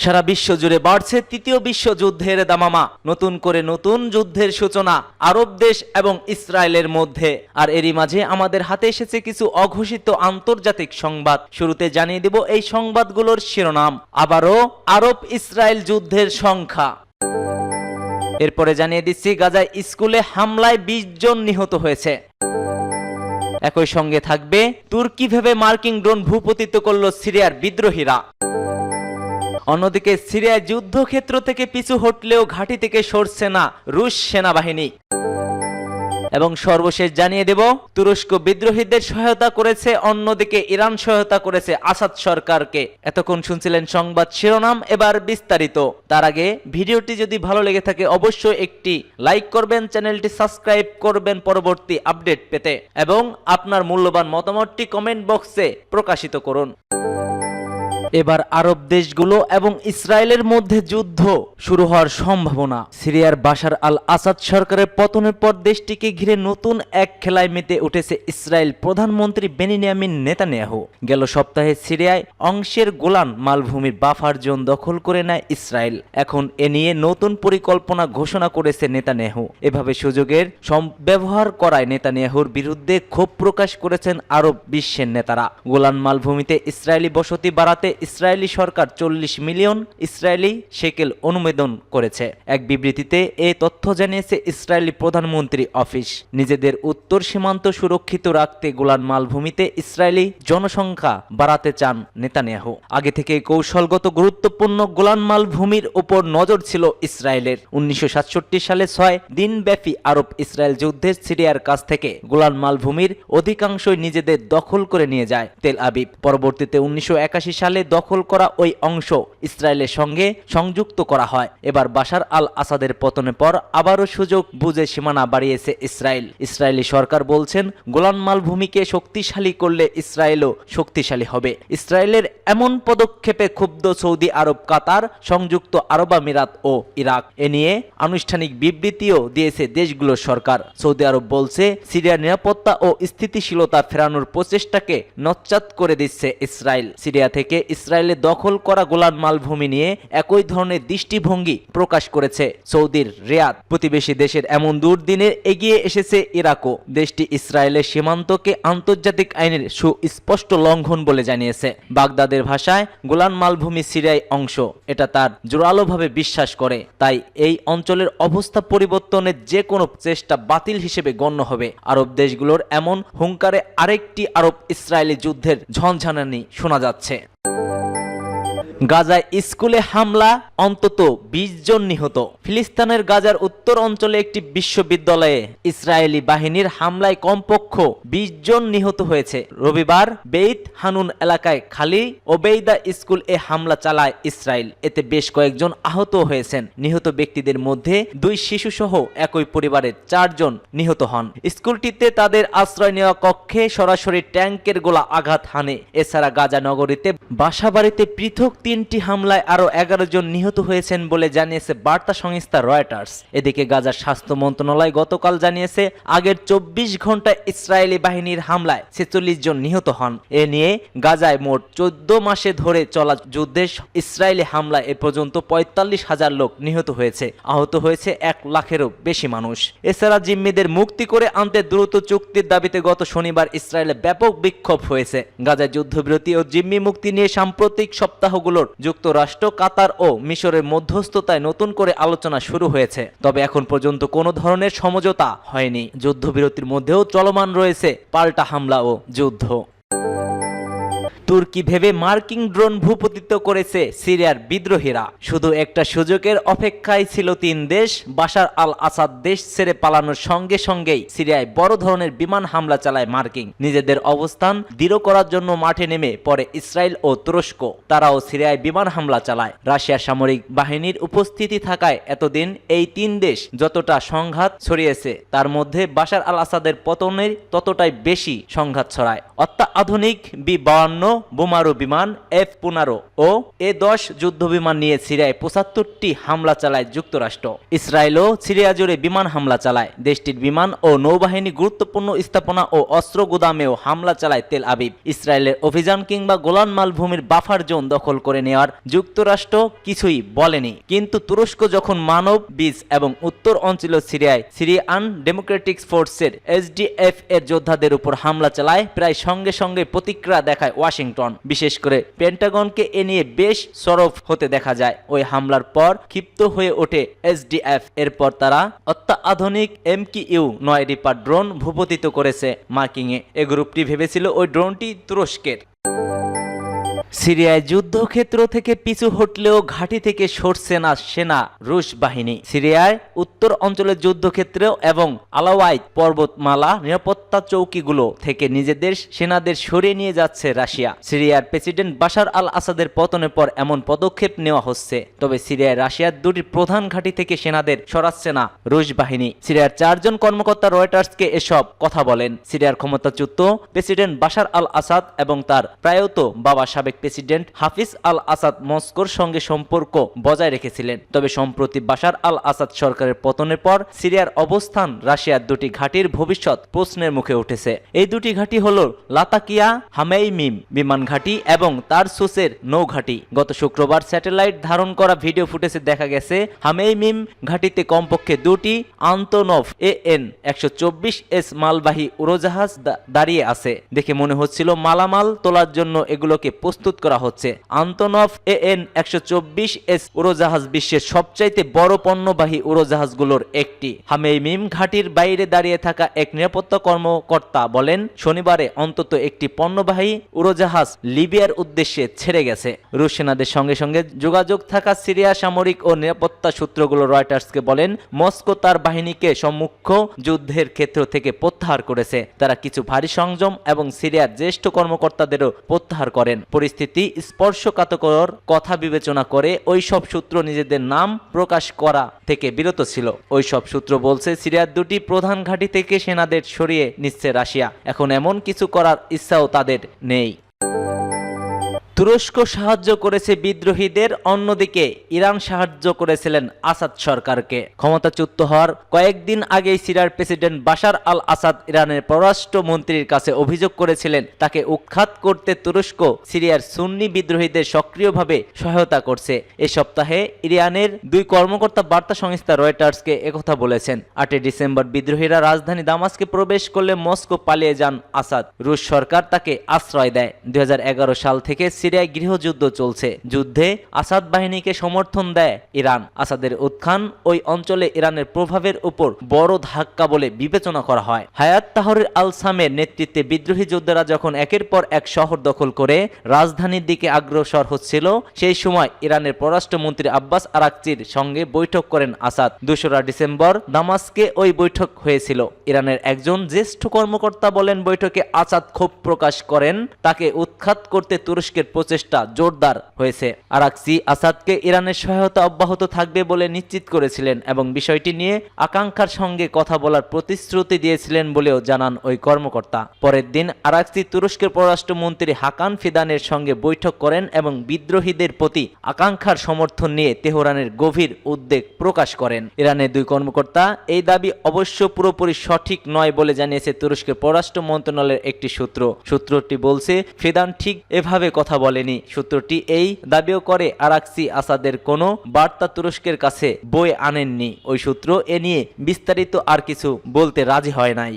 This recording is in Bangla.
সারা বিশ্ব জুড়ে বাড়ছে তৃতীয় বিশ্বযুদ্ধের দামামা। নতুন করে নতুন যুদ্ধের সূচনা আরব দেশ এবং ইসরায়েলের মধ্যে। আর এরই মাঝে আমাদের হাতে এসেছে কিছু অঘোষিত আন্তর্জাতিক সংবাদ। শুরুতে জানিয়ে দেব এই সংবাদগুলোর শিরোনাম, আবারও আরব ইসরায়েল যুদ্ধের সংখ্যা। এরপরে জানিয়ে দিচ্ছি গাজায় স্কুলে হামলায় 20 জন নিহত হয়েছে। একই সঙ্গে থাকবে তুর্কি ভেবে মার্কিন ড্রোন ভূপতিত করল সিরিয়ার বিদ্রোহীরা। অন্যদিকে সিরিয়ায় যুদ্ধক্ষেত্র থেকে পিছু হটলেও ঘাঁটি থেকে সরছে না রুশ সেনাবাহিনী। এবং সর্বশেষ জানিয়ে দেব তুরস্ক বিদ্রোহীদের সহায়তা করেছে, অন্যদিকে ইরান সহায়তা করেছে আসাদ সরকারকে। এতক্ষণ শুনছিলেন সংবাদ শিরোনাম, এবার বিস্তারিত। তার আগে ভিডিওটি যদি ভালো লেগে থাকে অবশ্যই একটি লাইক করবেন, চ্যানেলটি সাবস্ক্রাইব করবেন পরবর্তী আপডেট পেতে, এবং আপনার মূল্যবান মতামতটি কমেন্ট বক্সে প্রকাশিত করুন। এবার আরব দেশগুলো এবং ইসরায়েলের মধ্যে যুদ্ধ শুরু হওয়ার সম্ভাবনা। সিরিয়ার বাশার আল আসাদ সরকারের পতনের পর দেশটিকে ঘিরে নতুন এক খেলায় মেতে উঠেছে ইসরায়েল প্রধানমন্ত্রী বেনিয়ামিন নেতানিয়াহু। গেল সপ্তাহে সিরিয়ায় অংশের গোলান মালভূমির বাফার জোন দখল করে নেয় ইসরায়েল। এখন এ নিয়ে নতুন পরিকল্পনা ঘোষণা করেছে নেতানিয়াহু। এভাবে সুযোগের ব্যবহার করায় নেতানিয়াহুর বিরুদ্ধে ক্ষোভ প্রকাশ করেছেন আরব বিশ্বের নেতারা। গোলান মালভূমিতে ইসরায়েলি বসতি বাড়াতে ইসরায়েলি সরকার 40 মিলিয়ন ইসরায়েলি শেকেল অনুমোদন করেছে। এক বিবৃতিতে এই তথ্য জানিয়েছে ইসরায়েলি প্রধানমন্ত্রী অফিস। নিজেদের উত্তর সীমান্ত সুরক্ষিত রাখতে গোলান মালভূমিতে ইসরায়েলি জনসংখ্যা বাড়াতে চান নেতানিয়াহু। আগে থেকে কৌশলগত গুরুত্বপূর্ণ গোলান মালভূমির উপর নজর ছিল ইসরায়েলের। 1967 সালে 6 দিনব্যাপী আরব ইসরায়েল যুদ্ধের সিরিয়ার কাছ থেকে গোলান মালভূমির অধিকাংশই নিজেদের দখল করে নিয়ে যায় তেল আবিব। পরবর্তীতে 1981 সালে দখল করা ওই অংশ ইসরায়েলের সঙ্গে সংযুক্ত করা হয়। এবার বাশার আল আসাদের পতনের পর আবারও সুযোগ বুঝে সীমানা বাড়িয়েছে ইসরায়েল। ইসরায়েলি সরকার বলছেন গোলান মালভূমিকে শক্তিশালী করলে ইসরায়েলও শক্তিশালী হবে। ইসরায়েলের এমন পদক্ষেপে ক্ষুব্ধ সৌদি আরব, কাতার, সংযুক্ত আরব আমিরাত ও ইরাক। এ নিয়ে আনুষ্ঠানিক বিবৃতিও দিয়েছে দেশগুলোর সরকার। সৌদি আরব বলছে সিরিয়ার নিরাপত্তা ও স্থিতিশীলতা ফেরানোর প্রচেষ্টাকে নস্যাৎ করে দিচ্ছে ইসরায়েল। সিরিয়া থেকে ইসরায়েলের দখল করা গোলান মালভূমি নিয়ে একই ধরনের দৃষ্টিভঙ্গি প্রকাশ করেছে সৌদির রিয়াদ। প্রতিবেশী দেশের এমন দুর্দিনে এগিয়ে এসেছে ইরাকও। দেশটি ইসরায়েলের সীমান্তকে আন্তর্জাতিক আইনের সুস্পষ্ট লঙ্ঘন বলে জানিয়েছে। বাগদাদের ভাষায় গোলান মালভূমি সিরিয়ার অংশ, এটা তার জোরালোভাবে বিশ্বাস করে। তাই এই অঞ্চলের অবস্থা পরিবর্তনের যে কোনো চেষ্টা বাতিল হিসেবে গণ্য হবে। আরব দেশগুলোর এমন হুঙ্কারে আরেকটি আরব ইসরায়েলি যুদ্ধের ঝনঝনানি শোনা যাচ্ছে। গাজায় স্কুলে হামলা, অন্তত 20 জন নিহত। ফিলিস্তিনের গাজার উত্তর অঞ্চলে একটি বিশ্ববিদ্যালয়ে ইসরায়েলি বাহিনীর হামলায় কমপক্ষে 20 জন নিহত হয়েছে। রবিবার বেইত হানুন এলাকায় খালি ওবেইদা স্কুল এ হামলা চালায় ইসরায়েল। এতে বেশ কয়েকজন আহত হয়েছেন। নিহত ব্যক্তিদের মধ্যে 2 শিশু সহ একই পরিবারের 4 জন নিহত হন। স্কুলটিতে তাদের আশ্রয় নেওয়া কক্ষে সরাসরি ট্যাঙ্কের গোলা আঘাত হানে। এছাড়া গাজা নগরীতে বাসাবাড়িতে পৃথক 3টি হামলায় আরো 11 জন নিহত হয়েছেন বলে জানিয়েছে বার্তা সংস্থা রয়টার্স। এদিকে গাজার স্বাস্থ্য মন্ত্রণালয় গতকাল জানিয়েছে আগের 24 ঘন্টায় ইসরায়েলি বাহিনীর হামলায় 46 জন নিহত হন। এ নিয়ে গাজায় মোট 14 মাসে ধরে চলা যুদ্ধে ইসরায়েলি হামলায় এ পর্যন্ত 45,000 লোক নিহত হয়েছে। আহত হয়েছে 1 লাখেরও বেশি মানুষ। এছাড়া জিম্মিদের মুক্তি করে আনতে দ্রুত চুক্তির দাবিতে গত শনিবার ইসরায়েলে ব্যাপক বিক্ষোভ হয়েছে। গাজায় যুদ্ধবিরতি ও জিম্মি মুক্তি নিয়ে সাম্প্রতিক সপ্তাহগুলো যুক্তরাষ্ট্র, কাতার ও মিশরের মধ্যস্থতায় নতুন করে আলোচনা শুরু হয়েছে। তবে এখন পর্যন্ত কোনো ধরনের সমঝোতা হয়নি। যুদ্ধবিরতির মধ্যেও চলমান রয়েছে পাল্টা হামলা ও যুদ্ধ। তুর্কি ভেবে মার্কিন ড্রোন ভূপতিত করেছে সিরিয়ার বিদ্রোহীরা। শুধু একটা সুযোগের অপেক্ষায় ছিল 3 দেশ। বাশার আল আসাদ দেশ ছেড়ে পালানোর সঙ্গে সঙ্গেই সিরিয়ায় বড় ধরনের বিমান হামলা চালায় মার্কিন। নিজেদের অবস্থান দৃঢ় করার জন্য মাঠে নেমে পড়ে ইসরায়েল ও তুরস্ক। তারাও সিরিয়ায় বিমান হামলা চালায়। রাশিয়ার সামরিক বাহিনীর উপস্থিতি থাকায় এতদিন এই 3 দেশ যতটা সংঘাত ছড়িয়েছে, তার মধ্যে বাশার আল আসাদের পতনের ততটাই বেশি সংঘাত ছড়ায়। অত্যাধুনিক B-52 বোমারু বিমান F-15 ও A-10 যুদ্ধবিমান নিয়ে সিরিয়ায় ৭৫টি হামলা চালায় যুক্তরাষ্ট্র। ইসরায়েলও সিরিয়া জুড়ে বিমান হামলা চালায়। দেশটির বিমান ও নৌবাহিনী গুরুত্বপূর্ণ স্থাপনা ও অস্ত্র গুদামেও হামলা চালায় তেল আবিব। ইসরায়েলের অভিযান কিংবা গোলান মালভূমির বাফার জোন দখল করে নেওয়ার যুক্তরাষ্ট্র কিছুই বলেনি। কিন্তু তুরস্ক যখন মানব বীজ এবং উত্তর অঞ্চল সিরিয়ায় সিরিয়ান ডেমোক্রেটিক ফোর্সের SDF এর যোদ্ধাদের উপর হামলা চালায়, প্রায় সঙ্গে সঙ্গে প্রতিক্রিয়া দেখায় ওয়াশিংটন। বিশেষ করে পেন্টাগনকে এ নিয়ে বেশ সরব হতে দেখা যায়। ওই হামলার পর ক্ষিপ্ত হয়ে ওঠে SDF। এরপর তারা অত্যাধুনিক MQ-9 রিপার ড্রোন ভূপতিত করেছে মার্কিংয়ে। এ গ্রুপটি ভেবেছিল ওই ড্রোনটি তুরস্কের। সিরিয়ায় যুদ্ধক্ষেত্র থেকে পিছু হটলেও ঘাঁটি থেকে সরছে না সেনা রুশ বাহিনী। সিরিয়ার উত্তর অঞ্চলের যুদ্ধক্ষেত্রেও এবং আলাওয়াইত পর্বতমালা নিরাপত্তা চৌকিগুলো থেকে নিজেদের সেনাদের সরিয়ে নিয়ে যাচ্ছে রাশিয়া। সিরিয়ার প্রেসিডেন্ট বাশার আল আসাদের পতনের পর এমন পদক্ষেপ নেওয়া হচ্ছে। তবে সিরিয়ায় রাশিয়ার দুটি প্রধান ঘাঁটি থেকে সেনাদের সরাচ্ছে না রুশ বাহিনী। সিরিয়ার 4 জন কর্মকর্তা রয়টার্সকে এসব কথা বলেন। সিরিয়ার ক্ষমতাচ্যুত প্রেসিডেন্ট বাশার আল আসাদ এবং তার প্রায়ত বাবা সাবেক প্রেসিডেন্ট হাফিজ আল আসাদ মস্কোর সঙ্গে সম্পর্ক বজায় রেখেছিলেন। তবে সম্প্রতি বাশার আল আসাদ সরকারের পতনের পর সিরিয়ার অবস্থান রাশিয়ার দুটি ঘাঁটির ভবিষ্যৎ প্রশ্নের মুখে উঠেছে। এই দুটি ঘাঁটি হল লাতাকিয়া হামেইমিম বিমান ঘাঁটি এবং তারসুসের নৌঘাঁটি। গত শুক্রবার স্যাটেলাইট ধারণ করা ভিডিও ফুটেজে দেখা গেছে হামেইমিম ঘাঁটিতে কমপক্ষে দুটি আন্তনভ AN-124S মালবাহী উড়োজাহাজ দাঁড়িয়ে আছে। দেখে মনে হচ্ছিল মালামাল তোলার জন্য এগুলোকে প্রস্তুত করা হচ্ছে। আন্তনভ AN-124S উড়োজাহাজ বিশ্বের সবচাইতে বড় পণ্যবাহী উড়োজাহাজগুলোর একটি। হামেইমিম ঘাঁটির বাইরে দাঁড়িয়ে থাকা এক নিরাপত্তা কর্মকর্তা বলেন, শনিবারে অন্তত একটি পণ্যবাহী উড়োজাহাজ লিবিয়ার উদ্দেশ্যে ছেড়ে গেছে। রুশ সেনাদের সঙ্গে সঙ্গে যোগাযোগ থাকা সিরিয়া সামরিক ও নিরাপত্তা সূত্রগুলো রয়টার্সকে বলেন, মস্কো তার বাহিনীকে সম্মুখ যুদ্ধের ক্ষেত্র থেকে প্রত্যাহার করেছে। তারা কিছু ভারী সংযম এবং সিরিয়ার জ্যেষ্ঠ কর্মকর্তাদেরও প্রত্যাহার করেন। পরিস্থিতি স্পর্শকাতর কথা বিবেচনা করে ওই সব সূত্র নিজেদের নাম প্রকাশ করা থেকে বিরত ছিল। ওই সব সূত্র বলছে, সিরিয়ার দুটি প্রধান ঘাঁটি থেকে সেনাদের সরিয়ে নিচ্ছে রাশিয়া। এখন এমন কিছু করার ইচ্ছাও তাদের নেই। তুরস্ক সাহায্য করেছে বিদ্রোহীদের, অন্যদিকে ইরান সাহায্য করেছিলেন আসাদ সরকারকে। ক্ষমতাচ্যুত হওয়ার কয়েকদিন আগেই সিরিয়ার প্রেসিডেন্ট বাশার আল আসাদ ইরানের পররাষ্ট্রমন্ত্রীর কাছে অভিযোগ করেছিলেন তাকে উৎখাত করতে তুরস্ক সিরিয়ার সুন্নি বিদ্রোহীদের সক্রিয়ভাবে সহায়তা করছে। এ সপ্তাহে ইরানের দুই কর্মকর্তা বার্তা সংস্থা রয়টার্সকে একথা বলেছেন। 8 ডিসেম্বর বিদ্রোহীরা রাজধানী দামাস্কে প্রবেশ করলে মস্কো পালিয়ে যান আসাদ। রুশ সরকার তাকে আশ্রয় দেয়। 2011 সাল থেকে সিরিয়ায় গৃহযুদ্ধ চলছে। যুদ্ধে আসাদ বাহিনীকে সমর্থন দেয় ইরান। আসাদের উত্থান ওই অঞ্চলে ইরানের প্রভাবের উপর বড় ধাক্কা বলে বিবেচনা করা হয়। হায়াত তাহরির আল সামের নেতৃত্বে বিদ্রোহী যোদ্ধারা যখন একের পর এক শহর দখল করে রাজধানীর দিকে অগ্রসর হচ্ছিল, সেই সময় ইরানের পররাষ্ট্রমন্ত্রী আব্বাস আরাকচির সঙ্গে বৈঠক করেন আসাদ। 2 ডিসেম্বর দামাস্কে ওই বৈঠক হয়েছিল। ইরানের একজন জ্যেষ্ঠ কর্মকর্তা বলেন, বৈঠকে আসাদ ক্ষোভ প্রকাশ করেন তাকে উৎখাত করতে তুরস্কের প্রচেষ্টা জোরদার হয়েছে। আরাকচি আসাদকে ইরানের সহায়তা অব্যাহত থাকবে বলে নিশ্চিত করেছিলেন এবং বিষয়টি নিয়ে আকাঙ্ক্ষার সঙ্গে কথা বলার প্রতিশ্রুতি দিয়েছিলেন বলেও জানান ওই কর্মকর্তা। পরের দিন আরাকচি তুরস্কের পররাষ্ট্রমন্ত্রী হাকান ফিদানের সঙ্গে বৈঠক করেন এবং বিদ্রোহীদের প্রতি আকাঙ্ক্ষার সমর্থন নিয়ে তেহরানের গভীর উদ্বেগ প্রকাশ করেন। ইরানের দুই কর্মকর্তা এই দাবি অবশ্য পুরোপুরি সঠিক নয় বলে জানিয়েছে তুরস্কের পররাষ্ট্র মন্ত্রণালয়ের একটি সূত্রটি বলছে, ফিদান ঠিক এভাবে কথা বলেনি। সূত্রটি এই দাবিও করে আরাকচি আসাদের কোনো বার্তা তুরস্কের কাছে বয়ে আনেননি। ওই সূত্র এ নিয়ে বিস্তারিত আর কিছু বলতে রাজি হয় নাই।